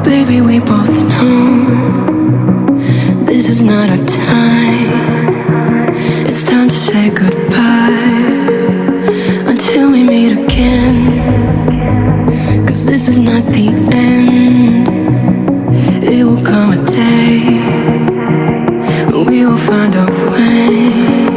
Baby, we both know this is not our time. It's time to say goodbye until we meet again. 'Cause this is not the end. It will come a day we will find a way.